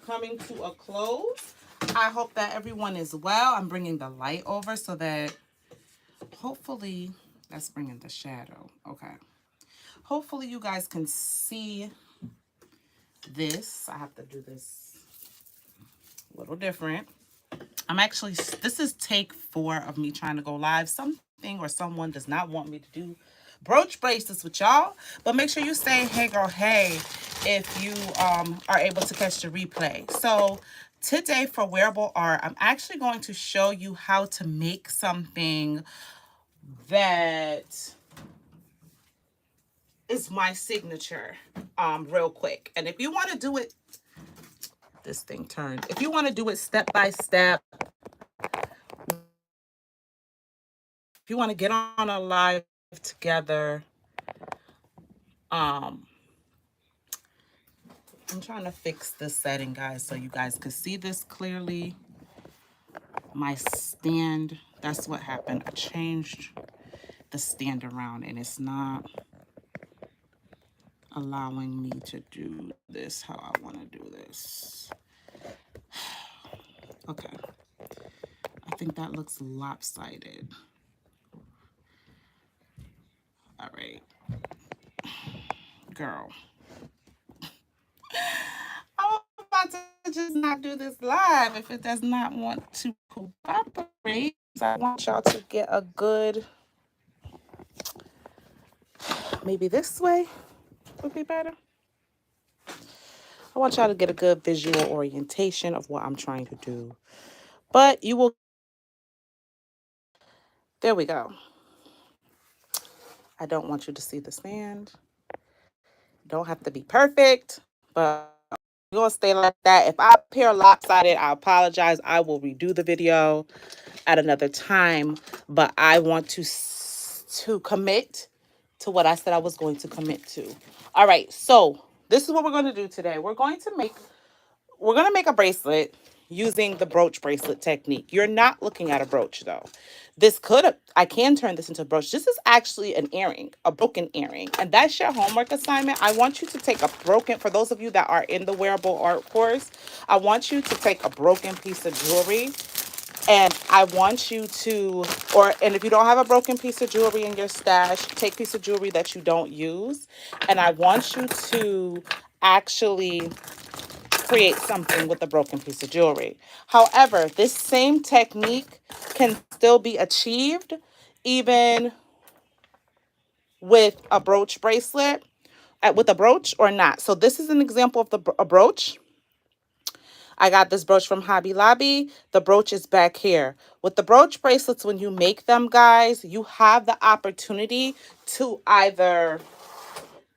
coming to a close. I hope that everyone is well. I'm bringing the light over so that hopefully, that's bringing the shadow. Okay. Hopefully you guys can see this. I have to do this a little different. I'm actually, this is take 4 of me trying to go live. Something or someone does not want me to do brooch bracelets with y'all, but make sure you say hey girl hey if you are able to catch the replay. So today for wearable art, I'm actually going to show you how to make something that is my signature real quick. And if you want to do it, this thing turned, if you want to do it step by step, if you want to get on a live together, I'm trying to fix this setting, guys, so you guys can see this clearly. My stand, that's what happened. I changed the stand around and it's not allowing me to do this how I want to do this. Okay. I think that looks lopsided. All right. Girl. I'm about to just not do this live if it does not want to cooperate. I want y'all to get a good, maybe this way would be better. I want y'all to get a good visual orientation of what I'm trying to do. But you will, there we go. I don't want you to see the stand. Don't have to be perfect, but we're going to stay like that. If I appear lopsided, I apologize. I will redo the video at another time, but I want to commit to what I said I was going to commit to. All right, so this is what we're going to do today. We're going to make a bracelet using the brooch bracelet technique. You're not looking at a brooch though. I can turn this into a brooch. This is actually an earring, a broken earring. And that's your homework assignment. I want you to take for those of you that are in the wearable art course, I want you to take a broken piece of jewelry. And I want you to, and if you don't have a broken piece of jewelry in your stash, take a piece of jewelry that you don't use. And I want you to actually create something with a broken piece of jewelry. However, this same technique can still be achieved even with a brooch bracelet, with a brooch or not. So this is an example of a brooch. I got this brooch from Hobby Lobby. The brooch is back here. With the brooch bracelets, when you make them, guys, you have the opportunity to either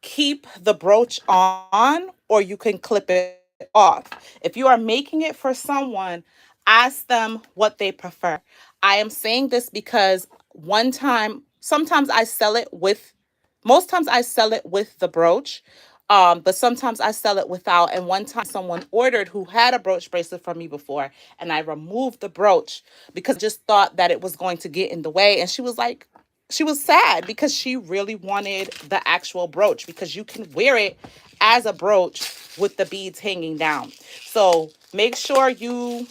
keep the brooch on or you can clip it off. If you are making it for someone, ask them what they prefer. I am saying this because sometimes I sell it with, most times I sell it with the brooch. But sometimes I sell it without. And one time someone ordered who had a brooch bracelet from me before, and I removed the brooch because I just thought that it was going to get in the way. And she was like, she was sad because she really wanted the actual brooch because you can wear it as a brooch with the beads hanging down. So make sure you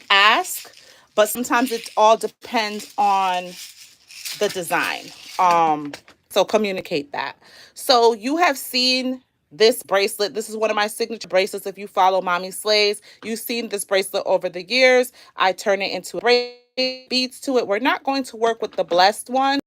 ask, but sometimes it all depends on the design. So communicate that. So you have seen this bracelet. This is one of my signature bracelets. If you follow Mommy Slays, you've seen this bracelet over the years. I turn it into a bracelet, beads to it. We're not going to work with the blessed one.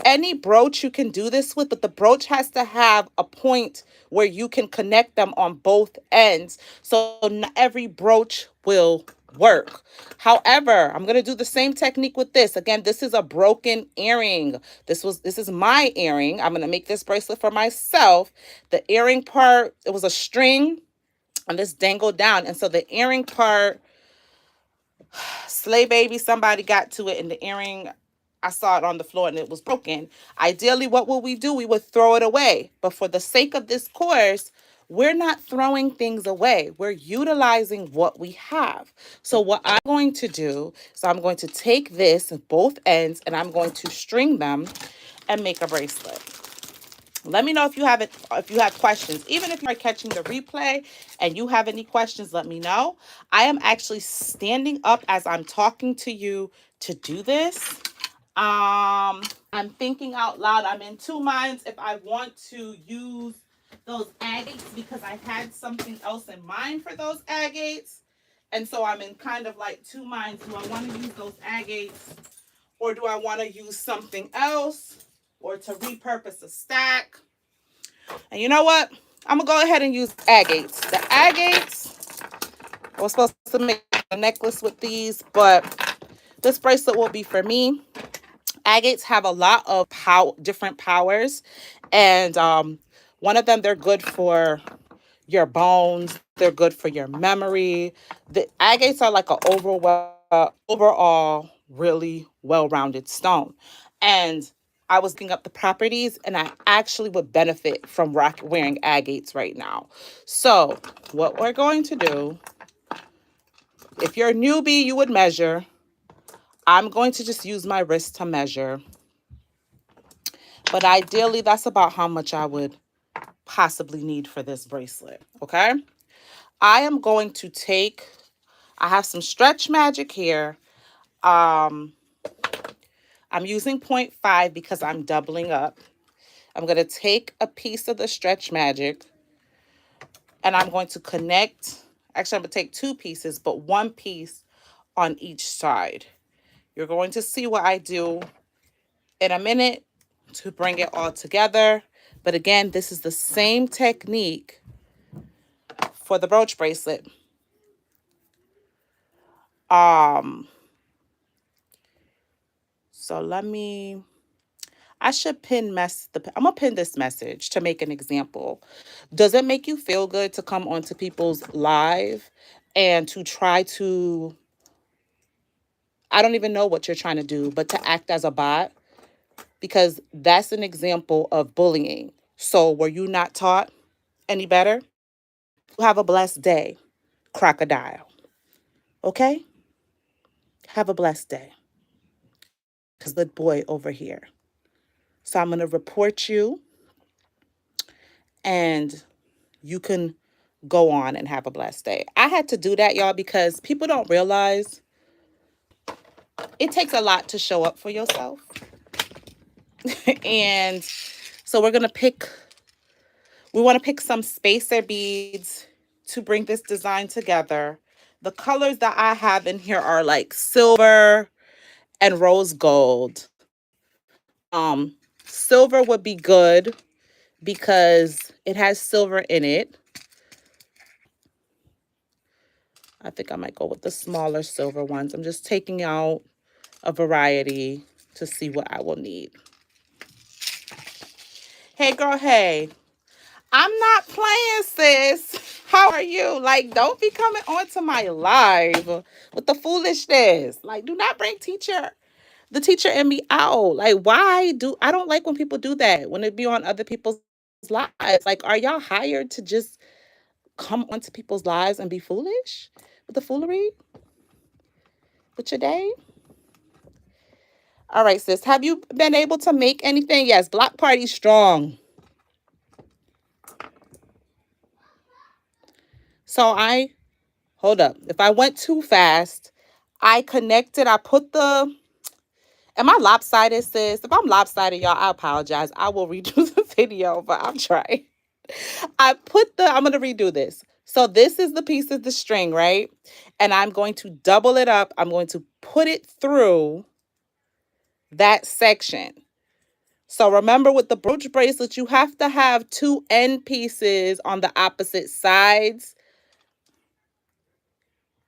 Any brooch you can do this with, but the brooch has to have a point where you can connect them on both ends. So not every brooch will work. However, I'm going to do the same technique with this. Again, this is a broken earring. This is my earring. I'm going to make this bracelet for myself. The earring part, it was a string and this dangled down. And so the earring part, slay baby, somebody got to it, and the earring, I saw it on the floor and it was broken. Ideally, what would we do? We would throw it away. But for the sake of this course, we're not throwing things away. We're utilizing what we have. So what I'm going to do is I'm going to take this, both ends, and I'm going to string them and make a bracelet. Let me know if you have it, if you have questions. Even if you are catching the replay and you have any questions, let me know. I am actually standing up as I'm talking to you to do this. I'm thinking out loud. I'm in two minds if I want to use those agates because I had something else in mind for those agates. And so I'm in kind of like two minds. Do I want to use those agates or do I want to use something else or to repurpose a stack? And you know what? I'm going to go ahead and use agates. The agates, I was supposed to make a necklace with these, but this bracelet will be for me. Agates have a lot of different powers, and one of them, they're good for your bones. They're good for your memory. The agates are like an overall really well-rounded stone. And I was looking up the properties, and I actually would benefit from wearing agates right now. So what we're going to do, if you're a newbie, you would measure. I'm going to just use my wrist to measure. But ideally, that's about how much I would possibly need for this bracelet, okay? I am going to take, I have some Stretch Magic here. I'm using 0.5 because I'm doubling up. I'm going to take a piece of the Stretch Magic and I'm going to connect. Actually, I'm going to take two pieces, but one piece on each side. You're going to see what I do in a minute to bring it all together. But again, this is the same technique for the brooch bracelet. So I should I'm gonna pin this message to make an example. Does it make you feel good to come onto people's live and to try to, I don't even know what you're trying to do, but to act as a bot? Because that's an example of bullying. So were you not taught any better? You have a blessed day, crocodile. Okay? Have a blessed day. Because the boy over here. So I'm going to report you and you can go on and have a blessed day. I had to do that, y'all, because people don't realize it takes a lot to show up for yourself. And so we want to pick some spacer beads to bring this design together. The colors that I have in here are like silver and rose gold. Silver would be good because it has silver in it. I think I might go with the smaller silver ones. I'm just taking out a variety to see what I will need. Hey, girl, hey. I'm not playing, sis. How are you? Like, don't be coming onto my live with the foolishness. Like, do not bring the teacher and me out. Like, I don't like when people do that, when it be on other people's lives. Like, are y'all hired to just come onto people's lives and be foolish with the foolery with your day? All right, sis. Have you been able to make anything? Yes, block party strong. So hold up. If I went too fast, I connected, am I lopsided, sis? If I'm lopsided, y'all, I apologize. I will redo the video, but I'm trying. I'm going to redo this. So this is the piece of the string, right? And I'm going to double it up. I'm going to put it through that section. So remember, with the brooch bracelet, you have to have two end pieces on the opposite sides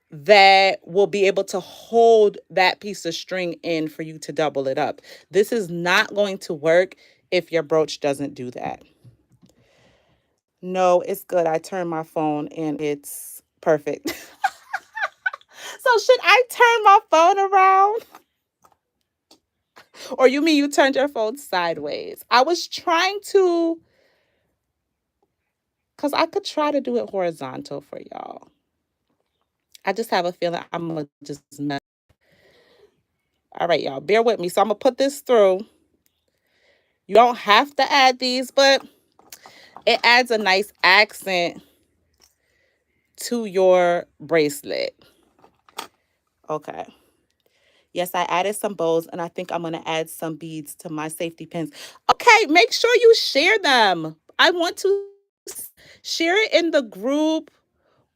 that will be able to hold that piece of string in for you to double it up. This is not going to work if your brooch doesn't do that. No, it's good. I turned my phone and it's perfect. So should I turn my phone around? Or you mean you turned your phone sideways? I was trying to, because I could try to do it horizontal for y'all. I just have a feeling I'm going to just mess. All right, y'all, bear with me. So I'm going to put this through. You don't have to add these, but It adds a nice accent to your bracelet. Okay. Yes, I added some bows, and I think I'm going to add some beads to my safety pins. Okay, make sure you share them. I want to share it in the group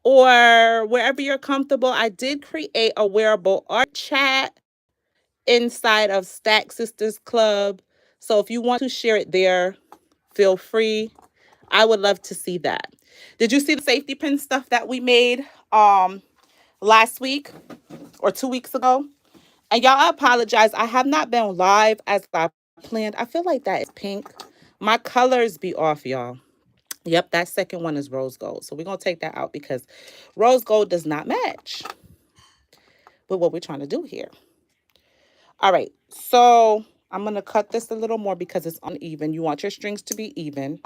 or wherever you're comfortable. I did create a wearable art chat inside of Stack Sisters Club. So if you want to share it there, feel free. I would love to see that. Did you see the safety pin stuff that we made last week or 2 weeks ago? And y'all, I apologize. I have not been live as I planned. I feel like that is pink. My colors be off, y'all. Yep, that second one is rose gold. So we're going to take that out because rose gold does not match with what we're trying to do here. All right, so I'm going to cut this a little more because it's uneven. You want your strings to be even.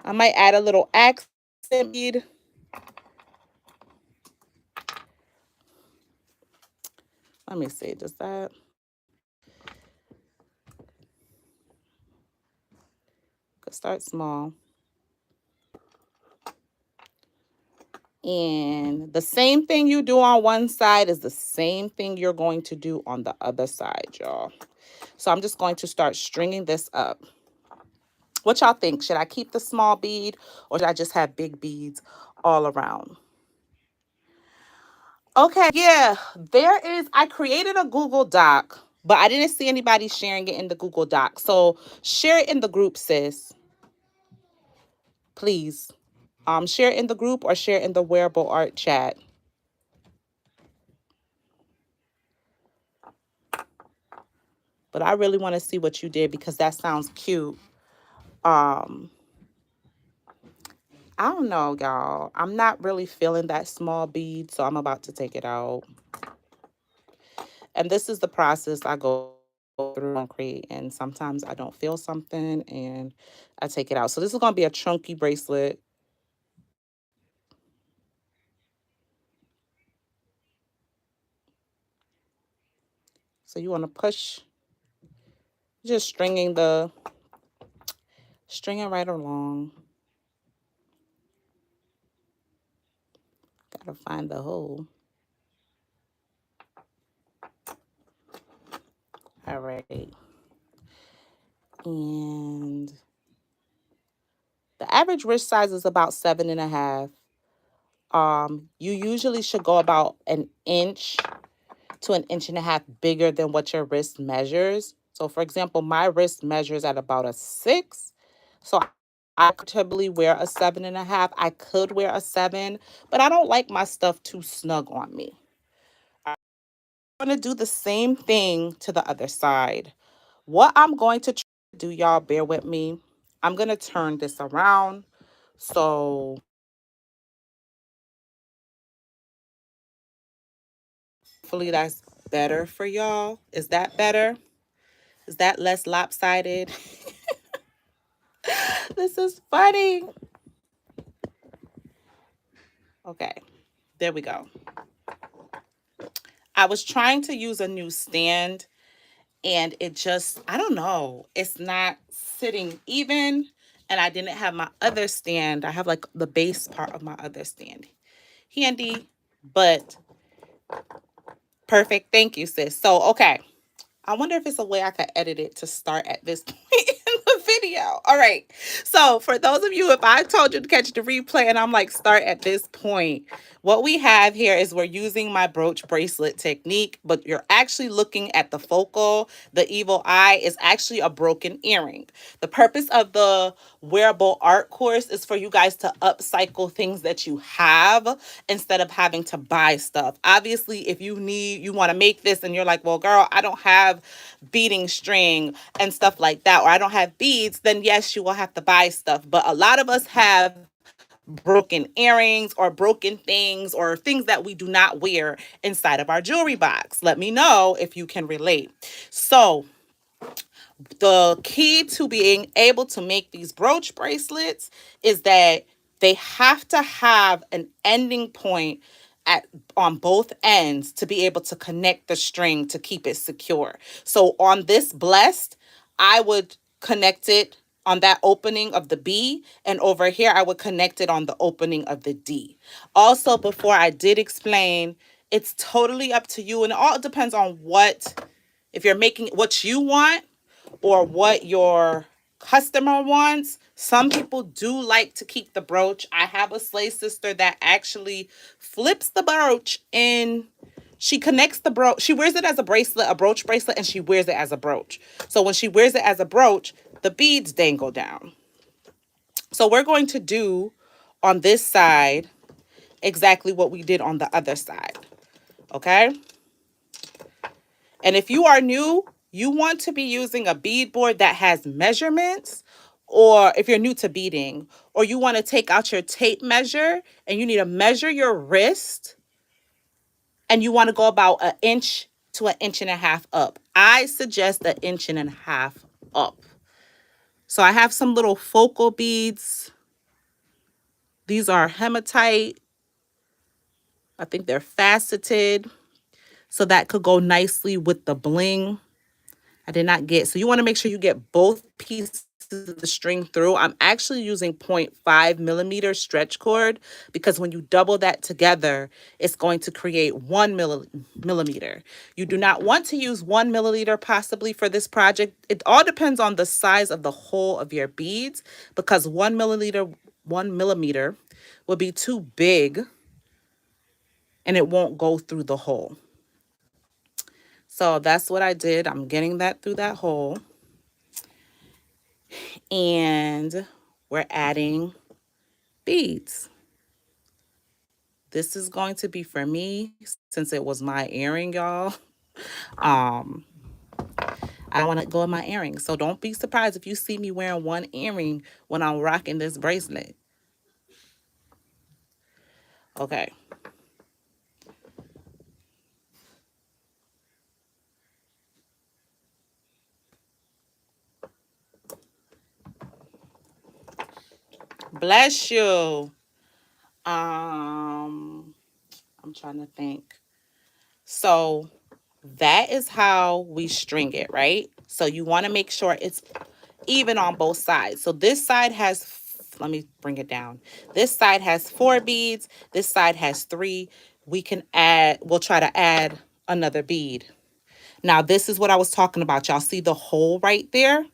I might add a little accent bead. Let me see, does that... Could start small. And the same thing you do on one side is the same thing you're going to do on the other side, y'all. So I'm just going to start stringing this up. What y'all think? Should I keep the small bead or should I just have big beads all around? Okay, yeah, I created a Google Doc, but I didn't see anybody sharing it in the Google Doc. So share it in the group, sis. Please. Share it in the group or share it in the wearable art chat. But I really want to see what you did because that sounds cute. I don't know, y'all. I'm not really feeling that small bead, so I'm about to take it out. And this is the process I go through and create. And sometimes I don't feel something and I take it out. So this is going to be a chunky bracelet. So you want to push, just stringing right along. Gotta find the hole. All right. And the average wrist size is about 7.5. You usually should go about an inch to an inch and a half bigger than what your wrist measures. So for example, my wrist measures at about a 6. So I comfortably wear a 7.5. I could wear a 7, but I don't like my stuff too snug on me. I'm going to do the same thing to the other side. What I'm going to try to do, y'all, bear with me. I'm going to turn this around. So hopefully that's better for y'all. Is that better? Is that less lopsided? This is funny. Okay, there we go. I was trying to use a new stand and it just, I don't know, it's not sitting even. And I didn't have my other stand. I have like the base part of my other stand handy, but perfect. Thank you, sis. So, okay. I wonder if it's a way I could edit it to start at this point in the video. All right. So for those of you, if I told you to catch the replay and I'm like, start at this point, what we have here is we're using my brooch bracelet technique, but you're actually looking at the focal. The evil eye is actually a broken earring. The purpose of the wearable art course is for you guys to upcycle things that you have instead of having to buy stuff. Obviously, if you want to make this and you're like, well, girl, I don't have beading string and stuff like that, or I don't have beads, then yes, you will have to buy stuff. But a lot of us have broken earrings or broken things or things that we do not wear inside of our jewelry box. Let me know if you can relate. So the key to being able to make these brooch bracelets is that they have to have an ending point on both ends to be able to connect the string to keep it secure. So on this blessed, I would connect it on that opening of the B, and over here I would connect it on the opening of the D. Also, before I did explain, it's totally up to you, and it all depends on if you're making what you want or what your customer wants. Some people do like to keep the brooch. I have a slave sister that actually flips the brooch in. She connects the brooch. She wears it as a bracelet, a brooch bracelet, and she wears it as a brooch. So when she wears it as a brooch, the beads dangle down. So we're going to do on this side exactly what we did on the other side. Okay? And if you are new, you want to be using a bead board that has measurements, or if you're new to beading, or you want to take out your tape measure and you need to measure your wrist and you want to go about an inch to an inch and a half up. I suggest an inch and a half up. So I have some little focal beads. These are hematite. I think they're faceted. So that could go nicely with the bling. I did not get, so you want to make sure you get both pieces of the string through. I'm actually using 0.5 millimeter stretch cord because when you double that together, it's going to create 1 millimeter. You do not want to use 1 milliliter possibly for this project. It all depends on the size of the hole of your beads, because 1 millimeter will be too big and it won't go through the hole. So that's what I did. I'm getting that through that hole. And we're adding beads. This is going to be for me since it was my earring, y'all. Um, I want to go in my earring. So don't be surprised if you see me wearing one earring when I'm rocking this bracelet. Okay. Bless you. I'm trying to think. So that is how we string it, right? So you want to make sure it's even on both sides. So this side has, let me bring it down. This side has 4 beads. This side has 3. We'll try to add another bead. Now, this is what I was talking about. Y'all see the hole right there?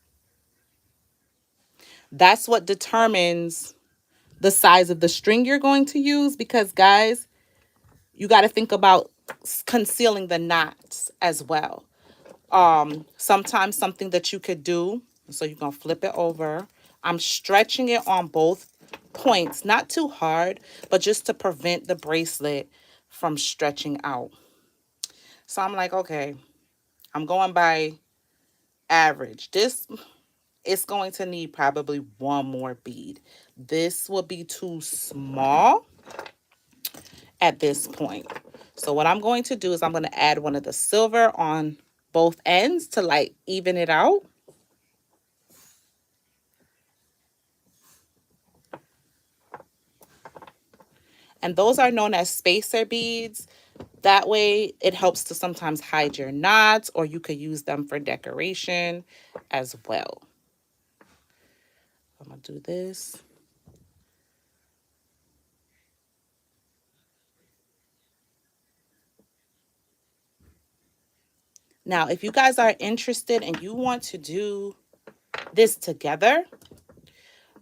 That's what determines the size of the string you're going to use, because guys, you got to think about concealing the knots as well. Sometimes something that you could do, so you're going to flip it over. I'm stretching it on both points, not too hard, but just to prevent the bracelet from stretching out. So I'm like, okay, I'm going by average. This is going to need probably one more bead. This will be too small at this point. So what I'm going to do is I'm going to add one of the silver on both ends to like even it out. And those are known as spacer beads. That way it helps to sometimes hide your knots, or you could use them for decoration as well. I'm going to do this. Now, if you guys are interested and you want to do this together,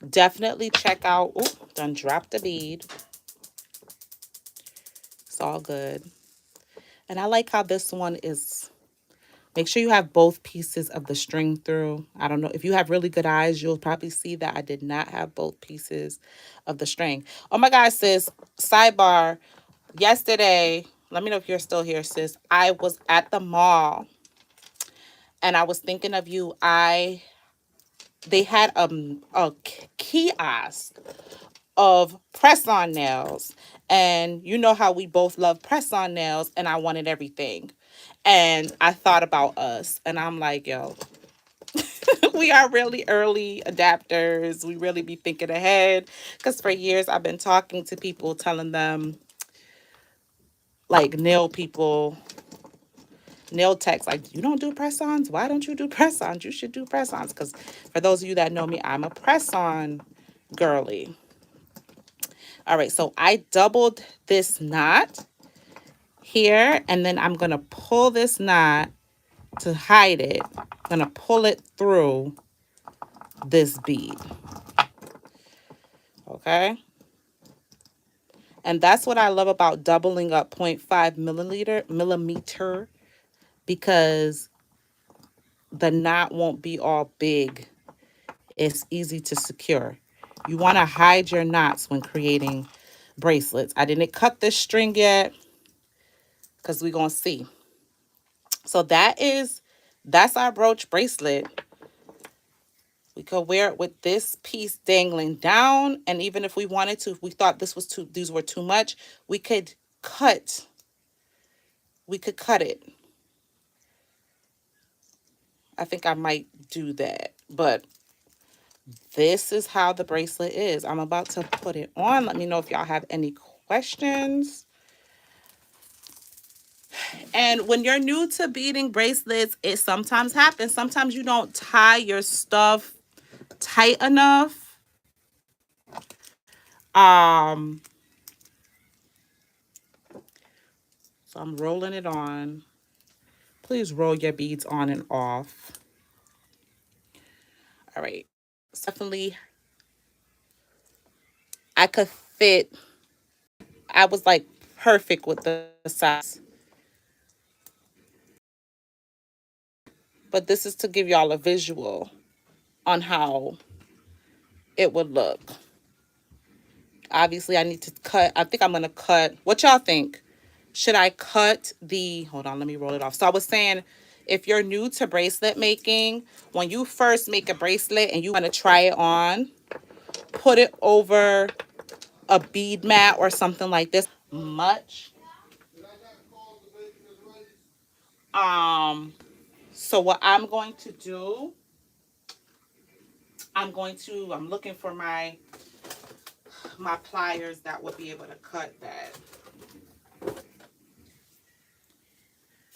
definitely check out, done dropped a bead. It's all good. And I like how this one is, make sure you have both pieces of the string through. I don't know, if you have really good eyes, you'll probably see that I did not have both pieces of the string. Oh my God, sis, sidebar, yesterday, let me know if you're still here, sis. I was at the mall and I was thinking of you. They had a kiosk of press-on nails, and you know how we both love press-on nails, and I wanted everything. And I thought about us, and I'm like, yo, we are really early adapters. We really be thinking ahead, because for years I've been talking to people, telling them, like nail people, nail techs like, you don't do press-ons? Why don't you do press-ons? You should do press-ons. Because for those of you that know me, I'm a press-on girly. All right, so I doubled this knot here, and then I'm going to pull this knot to hide it. I'm going to pull it through this bead. Okay? And that's what I love about doubling up 0.5 millimeter, because the knot won't be all big. It's easy to secure. You want to hide your knots when creating bracelets. I didn't cut this string yet because we're going to see. So that's our brooch bracelet. We could wear it with this piece dangling down. And even if we wanted to, if we thought these were too much, we could cut it. I think I might do that, but this is how the bracelet is. I'm about to put it on. Let me know if y'all have any questions. And when you're new to beading bracelets, it sometimes happens. Sometimes you don't tie your stuff tight enough. So I'm rolling it on. Please roll your beads on and off. All right. So definitely, I could fit. I was like perfect with the size. But this is to give y'all a visual on how it would look. Obviously, I need to cut. I think I'm going to cut. What y'all think? Should I cut the, hold on, let me roll it off. So I was saying, if you're new to bracelet making, when you first make a bracelet and you want to try it on, put it over a bead mat or something like this. Much. So what I'm going to do, I'm looking for my pliers that would be able to cut that.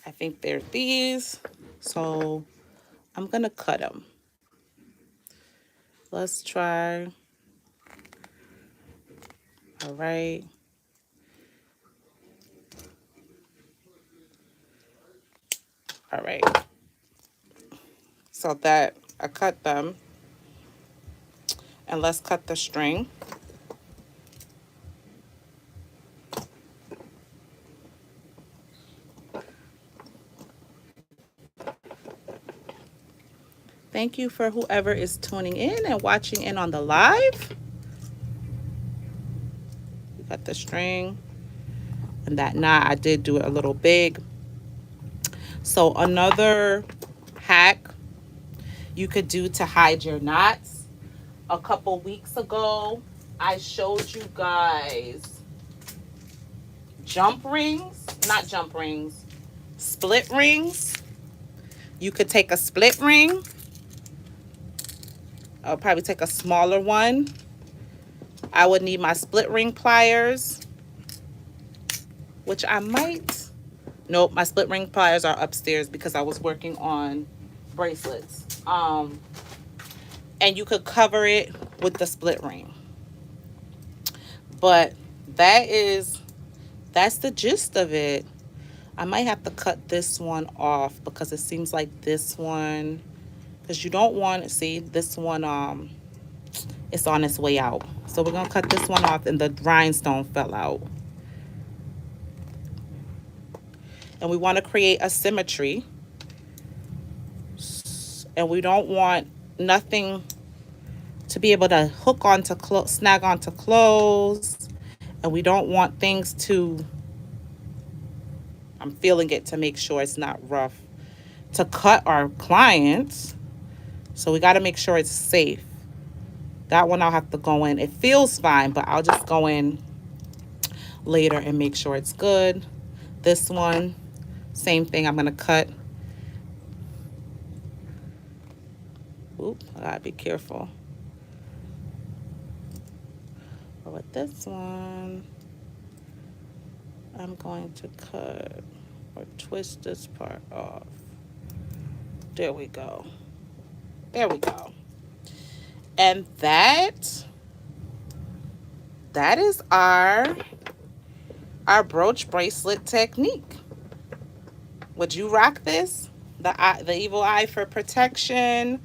I think they're these. So I'm going to cut them. Let's try. All right. All right. So that I cut them. And let's cut the string. Thank you for whoever is tuning in and watching in on the live. We got the string. And that knot, I did do it a little big. So another hack you could do to hide your knots. A couple weeks ago, I showed you guys split rings. You could take a split ring. I'll probably take a smaller one. I would need my split ring pliers, which I might. Nope, my split ring pliers are upstairs because I was working on bracelets. And you could cover it with the split ring. But that's the gist of it. I might have to cut this one off because it seems like this one, because you don't want to see this one, it's on its way out. So we're going to cut this one off, and the rhinestone fell out. And we want to create a symmetry. And we don't want nothing to be able to hook onto snag onto clothes. And we don't want things to, I'm feeling it to make sure it's not rough, to cut our clients. So we got to make sure it's safe. That one I'll have to go in. It feels fine, but I'll just go in later and make sure it's good. This one, same thing. I'm going to cut. Oop, I got to be careful. But with this one, I'm going to cut. or twist this part off. There we go. There we go. And that is our brooch bracelet technique. Would you rock this? The evil eye for protection.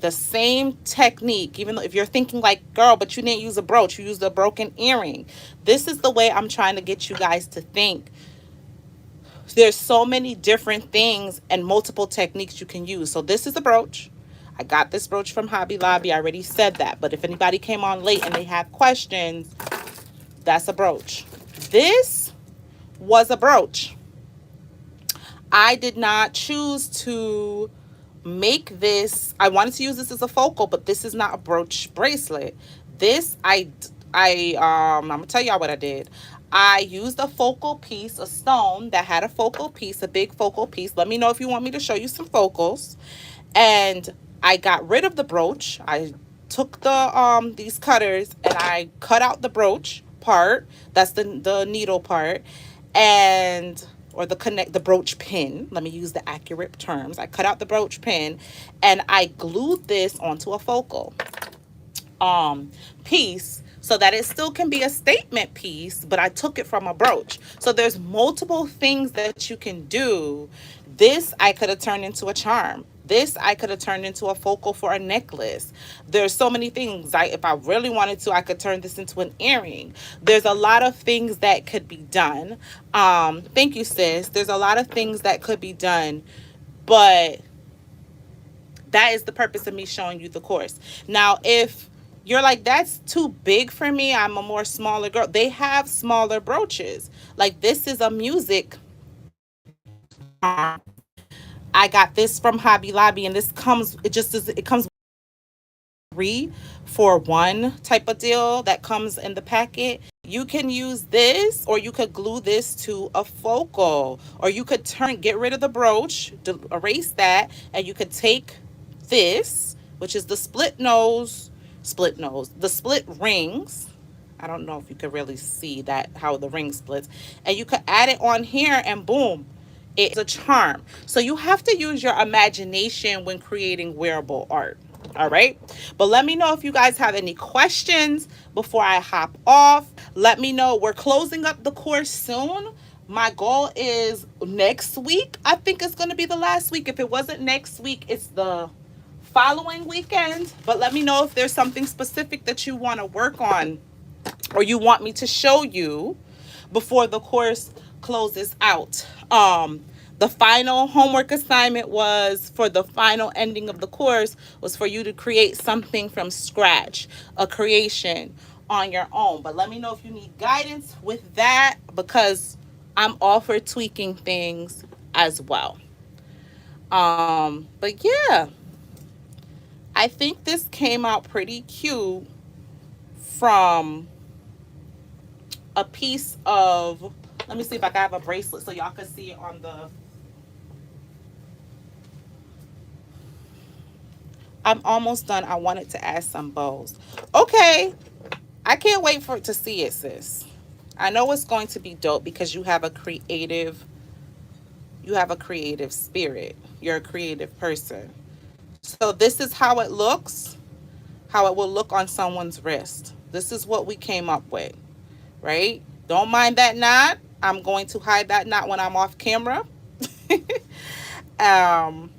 The same technique, even though if you're thinking like, girl, but you didn't use a brooch, you used a broken earring. This is the way I'm trying to get you guys to think. There's so many different things and multiple techniques you can use. So this is a brooch. I got this brooch from Hobby Lobby. I already said that. But if anybody came on late and they have questions, that's a brooch. This was a brooch. I did not choose to make this. I wanted to use this as a focal, but this is not a brooch bracelet. This I'm gonna tell y'all what I did. I used a focal piece, a stone that had a focal piece, a big focal piece. Let me know if you want me to show you some focals. And I got rid of the brooch. I took these cutters and I cut out the brooch part. That's the needle part, and or the brooch pin. Let me use the accurate terms. I cut out the brooch pin and I glued this onto a focal piece so that it still can be a statement piece, but I took it from a brooch. So there's multiple things that you can do. This I could have turned into a charm. This I could have turned into a focal for a necklace. There's so many things. If I really wanted to, I could turn this into an earring. There's a lot of things that could be done. Thank you, sis. There's a lot of things that could be done, but that is the purpose of me showing you the course. Now, if you're like, that's too big for me, I'm a more smaller girl, they have smaller brooches. Like, this is a music. I got this from Hobby Lobby, and this comes, it comes 3 for 1 type of deal that comes in the packet. You can use this, or you could glue this to a focal, or you could get rid of the brooch, erase that, and you could take this, which is the the split rings. I don't know if you could really see that, how the ring splits, and you could add it on here, and boom, it's a charm. So you have to use your imagination when creating wearable art. All right. But let me know if you guys have any questions before I hop off. Let me know. We're closing up the course soon. My goal is next week. I think it's going to be the last week. If it wasn't next week, it's the following weekend. But let me know if there's something specific that you want to work on or you want me to show you before the course closes out. The final homework assignment was, for the final ending of the course, was for you to create something from scratch, a creation on your own. But let me know if you need guidance with that, because I'm all for tweaking things as well. But yeah, I think this came out pretty cute from a piece of, let me see if I can have a bracelet so y'all can see it on the, I'm almost done. I wanted to add some bows. Okay. I can't wait for it to see it, sis. I know it's going to be dope because you have a creative spirit. You're a creative person. So this is how it looks, how it will look on someone's wrist. This is what we came up with, right? Don't mind that knot. I'm going to hide that knot when I'm off camera. um,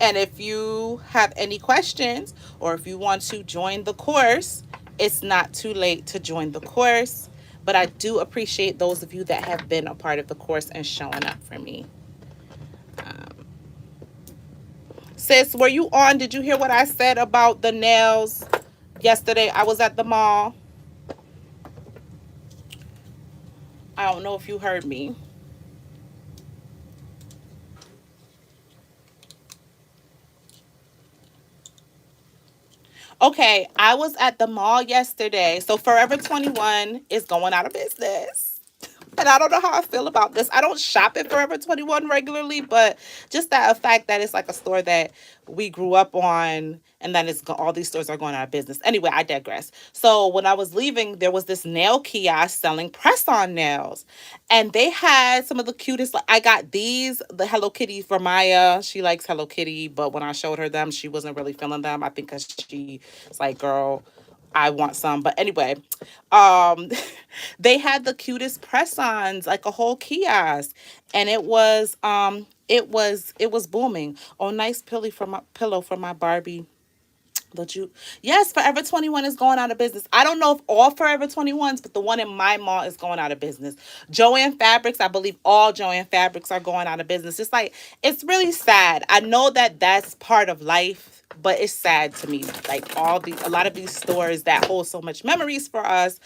And if you have any questions, or if you want to join the course, it's not too late to join the course. But I do appreciate those of you that have been a part of the course and showing up for me. Sis, were you on? Did you hear what I said about the nails yesterday? I was at the mall. I don't know if you heard me. Okay, I was at the mall yesterday. So Forever 21 is going out of business. And I don't know how I feel about this. I don't shop at Forever 21 regularly, but just that fact that it's like a store that we grew up on, and then all these stores are going out of business. Anyway, I digress. So when I was leaving, there was this nail kiosk selling press-on nails, and they had some of the cutest. Like, I got the Hello Kitty for Maya. She likes Hello Kitty, but when I showed her them, she wasn't really feeling them. I think because she was like, "Girl, I want some." But anyway, um, they had the cutest press-ons, like a whole kiosk, and it was booming. Oh, nice pillow for my Barbie. But you, yes, Forever 21 is going out of business. I don't know if all Forever 21s, but the one in my mall is going out of business. Joann Fabrics, I believe all Joann Fabrics are going out of business. It's like, it's really sad. I know that that's part of life, but it's sad to me. Like a lot of these stores that hold so much memories for us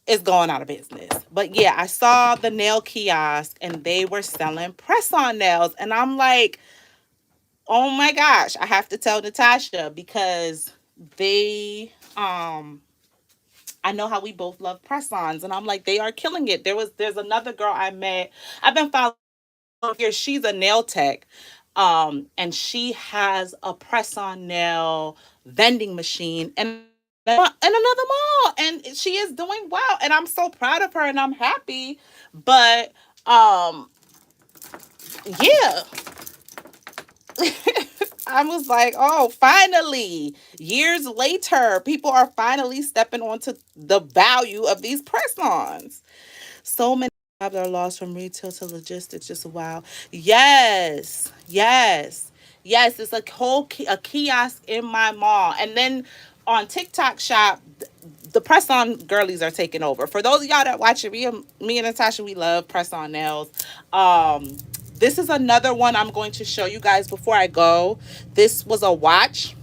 is going out of business. But yeah, I saw the nail kiosk and they were selling press-on nails, and I'm like, oh my gosh, I have to tell Natasha because they I know how we both love press-ons, and I'm like, they are killing it. There's another girl I met. I've been following here. She's a nail tech. And she has a press-on nail vending machine and another mall, and she is doing well, and I'm so proud of her and I'm happy. But yeah, I was like, oh, finally, years later, people are finally stepping onto the value of these press-ons. So many jobs are lost from retail to logistics. Just wow. Yes, yes, yes. It's a a kiosk in my mall, and then on TikTok Shop, the press on girlies are taking over. For those of y'all that watch it, me and Natasha, we love press on nails. This is another one I'm going to show you guys before I go. This was a watch,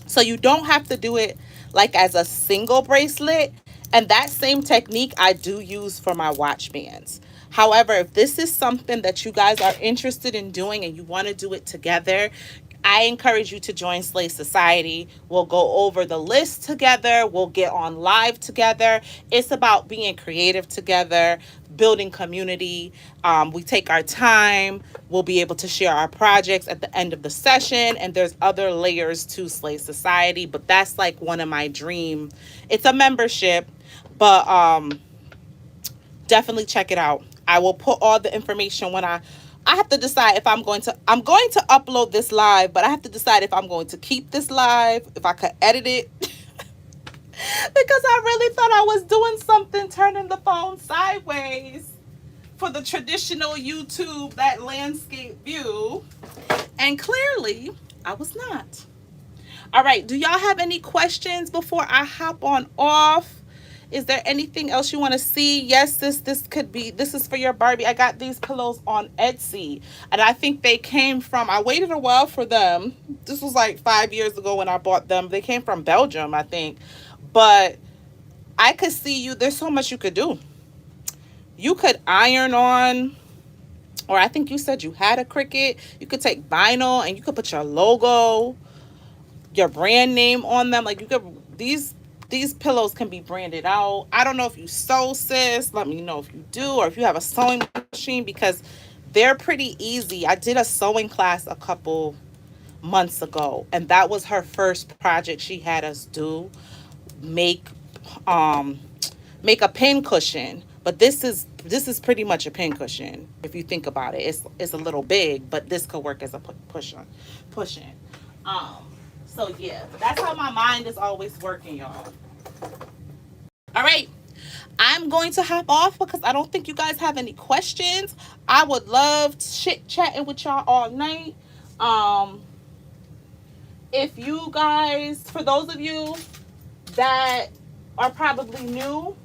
so you don't have to do it like as a single bracelet. And that same technique I do use for my watch bands. However, if this is something that you guys are interested in doing and you want to do it together, I encourage you to join Slay Society. We'll go over the list together. We'll get on live together. It's about being creative together, building community. We take our time. We'll be able to share our projects at the end of the session. And there's other layers to Slay Society, but that's like one of my dream. It's a membership, but definitely check it out. I will put all the information when I have to decide if I'm going to upload this live, but I have to decide if I'm going to keep this live, if I could edit it. Because I really thought I was doing something, turning the phone sideways for the traditional YouTube, that landscape view, and clearly I was not. All right, do y'all have any questions before I hop on off? Is there anything else you want to see? Yes, this is for your Barbie. I got these pillows on Etsy, and I think they came from, I waited a while for them. This was like 5 years ago when I bought them. They came from Belgium, I think. But I could see there's so much you could do. You could iron on, or I think you said you had a Cricut. You could take vinyl and you could put your logo, your brand name on them. Like, you could, these pillows can be branded out. I don't know if you sew, sis. Let me know if you do, or if you have a sewing machine, because they're pretty easy. I did a sewing class a couple months ago, and that was her first project she had us do. Make um make a pin cushion. But this is pretty much a pin cushion if you think about it. It's a little big, but this could work as a push in. Um, so yeah, that's how my mind is always working, y'all. All right. I'm going to hop off because I don't think you guys have any questions. I would love chit chatting with y'all all night. Um, if you guys, for those of you that are probably new,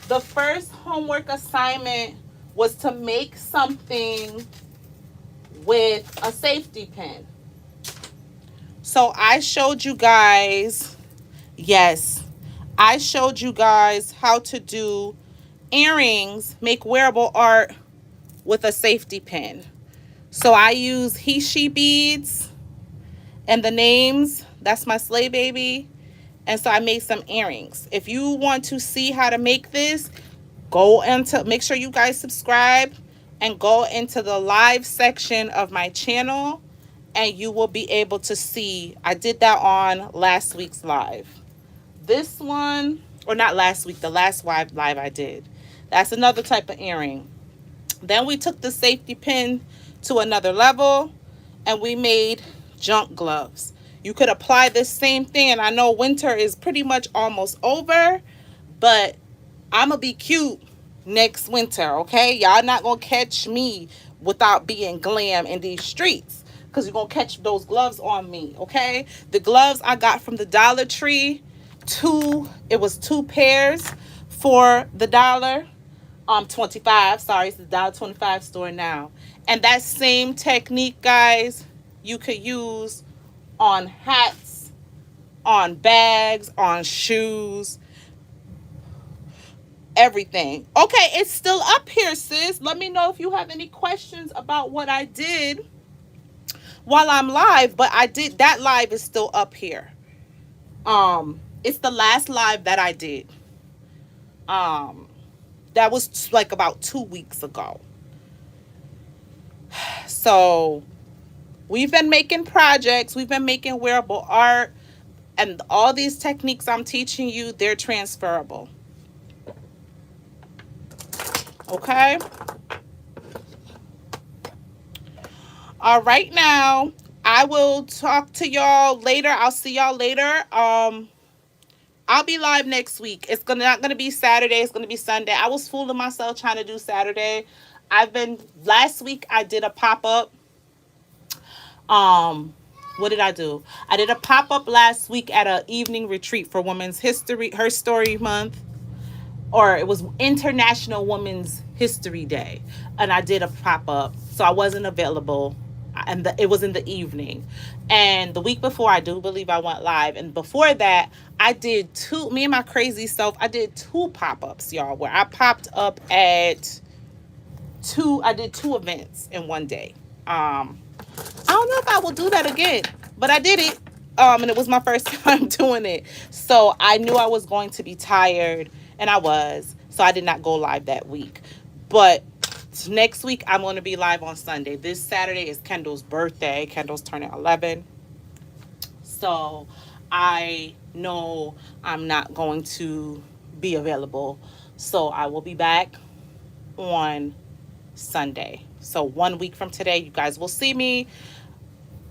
the first homework assignment was to make something with a safety pin. So I showed you guys, yes, I showed you guys how to do earrings, make wearable art with a safety pin. So I use he, she beads and the names. That's my sleigh baby. And so I made some earrings. If you want to see how to make this, Go into, make sure you guys subscribe and go into the live section of my channel, and you will be able to see. I did that on last week's live. This one, or not last week, the last live I did. That's another type of earring. Then we took the safety pin to another level, and we made junk gloves. You could apply this same thing, and I know winter is pretty much almost over, but I'm going to be cute next winter, okay? Y'all not going to catch me without being glam in these streets, because you're going to catch those gloves on me, okay? The gloves I got from the Dollar Tree, it was 2 pairs for the dollar. 25, sorry, it's the $1.25 store now. And that same technique, guys, you could use on hats, on bags, on shoes, everything. Okay, it's still up here, sis. Let me know if you have any questions about what I did while I'm live. But I did, that live is still up here. It's the last live that I did. That was like about 2 weeks ago. So we've been making projects, we've been making wearable art, and all these techniques I'm teaching you, they're transferable. Okay? All right, now I will talk to y'all later. I'll see y'all later. I'll be live next week. It's not gonna be Saturday, it's gonna be Sunday. I was fooling myself trying to do Saturday. Last week I did a pop-up. What did I do? I did a pop-up last week at an evening retreat for Women's History, Her Story Month, or it was International Women's History Day, and I did a pop-up, so I wasn't available, and it was in the evening. And the week before, I do believe I went live, and before that, I did me and my crazy self, I did 2 pop-ups, y'all, where I popped up at I did 2 events in one day. I don't know if I will do that again, but I did it. And it was my first time doing it. So I knew I was going to be tired, and I was. So I did not go live that week. But next week, I'm going to be live on Sunday. This Saturday is Kendall's birthday. Kendall's turning 11. So I know I'm not going to be available. So I will be back on Sunday. So 1 week from today, you guys will see me.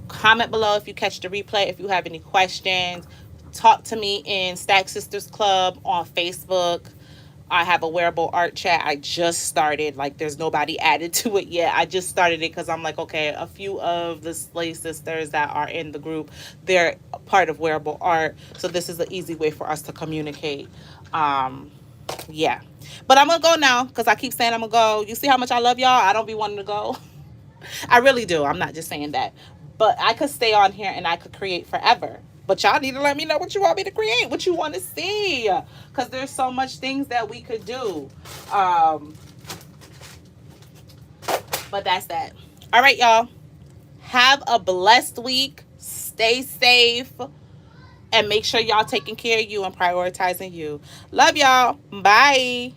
Comment below if you catch the replay, if you have any questions. Talk to me in Stack Sisters Club on Facebook. I have a wearable art chat. I just started. Like, there's nobody added to it yet. I just started it because I'm like, okay, a few of the Slay Sisters that are in the group, they're part of wearable art. So this is an easy way for us to communicate. Yeah. But I'm going to go now because I keep saying I'm going to go. You see how much I love y'all? I don't be wanting to go. I really do. I'm not just saying that. But I could stay on here and I could create forever. But y'all need to let me know what you want me to create, what you want to see. Because there's so much things that we could do. But that's that. All right, y'all. Have a blessed week. Stay safe. And make sure y'all taking care of you and prioritizing you. Love y'all. Bye.